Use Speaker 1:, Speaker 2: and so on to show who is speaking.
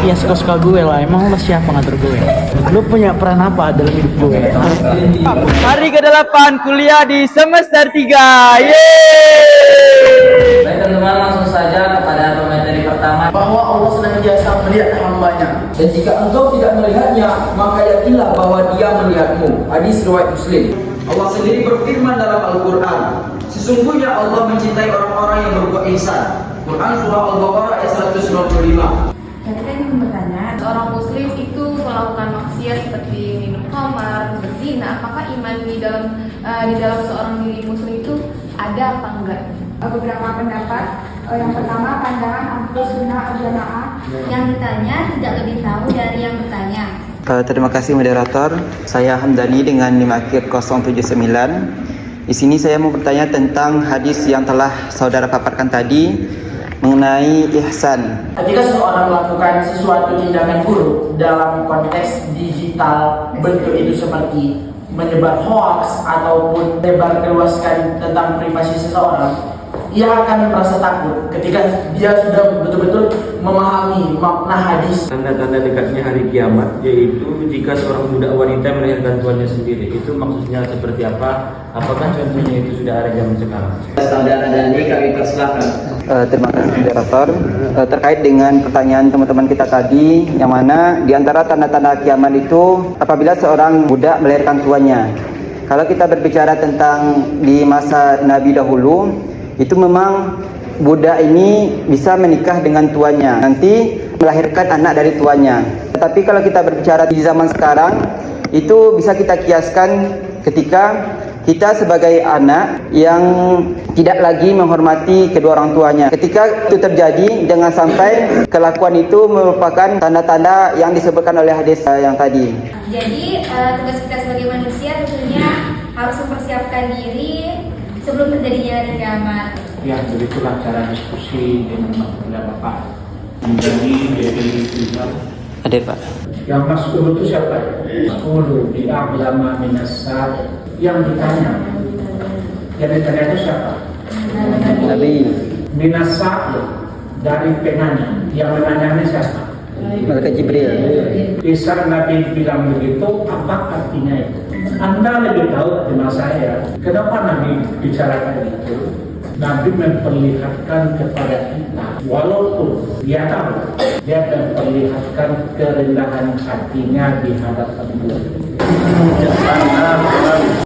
Speaker 1: ya suka-suka gue lah. Emang lo siapa ngatur gue? Lo punya peran apa dalam hidup gue? Hari ke-8 kuliah di semester 3.
Speaker 2: Baik teman-teman, langsung saja kepada pemateri pertama.
Speaker 1: Bahwa Allah senantiasa melihat hambanya.
Speaker 3: Dan jika engkau tidak melihatnya, maka yakinlah bahwa dia melihatmu. Hadis riwayat Muslim. Allah sendiri berfirman dalam Al-Quran, sesungguhnya Allah mencintai orang-orang yang berbuat ihsan. Quran surah Al-Baqarah ayat 195.
Speaker 4: Jadi saya ingin bertanya, seorang muslim itu melakukan maksiat seperti minum khamar, berzina, apakah iman di dalam seorang diri muslim itu ada apa enggak?
Speaker 5: Beberapa pendapat. Yang pertama, pandangan Ahlus Sunnah wal Jamaah.
Speaker 4: Yang ditanya tidak lebih tahu dari yang bertanya.
Speaker 6: Terima kasih moderator. Saya Hamdani dengan NIM akhir 079. Di sini saya mau bertanya tentang hadis yang telah saudara paparkan tadi mengenai ihsan.
Speaker 1: Ketika seseorang melakukan sesuatu tindakan buruk dalam konteks digital, bentuk itu seperti menyebar hoax ataupun lebarluaskan tentang privasi seseorang, ia akan merasa takut ketika dia sudah betul-betul memahami makna hadis.
Speaker 7: Tanda-tanda dekatnya hari kiamat, yaitu jika seorang budak wanita melahirkan tuannya sendiri. Itu maksudnya seperti apa? Apakah contohnya itu sudah ada zaman sekarang?
Speaker 2: Saudara Dani, kami persilahkan.
Speaker 6: Terima kasih moderator. Terkait dengan pertanyaan teman-teman kita tadi, yang mana di antara tanda-tanda kiamat itu apabila seorang budak melahirkan tuannya. Kalau kita berbicara tentang di masa Nabi dahulu, itu memang budak ini bisa menikah dengan tuannya, nanti melahirkan anak dari tuannya. Tetapi kalau kita berbicara di zaman sekarang, itu bisa kita kiaskan ketika kita sebagai anak yang tidak lagi menghormati kedua orang tuanya. Ketika itu terjadi, jangan sampai kelakuan itu merupakan tanda-tanda yang disebutkan oleh hadis yang tadi.
Speaker 4: Jadi tugas kita sebagai manusia tentunya harus mempersiapkan diri sebelum terjadinya hari kiamat.
Speaker 8: Ya, begitulah cara diskusi dengan Bapak. Menjadi definisi
Speaker 6: Hadir Pak.
Speaker 8: yang mas'ul itu siapa? Mas'ul di a'lama minasad. Yang ditanya itu siapa?
Speaker 6: Nabi.
Speaker 8: Minasad dari penanya. Yang menanyanya siapa?
Speaker 6: Malaikat Jibril.
Speaker 8: Bisa Nabi bilang begitu, apa artinya itu? Anda lebih tahu daripada saya. Kenapa Nabi bicarakan itu? Nabi memperlihatkan kepada kita, walaupun dia tahu, dia memperlihatkan kerendahan hatinya di hadapan Tuhan.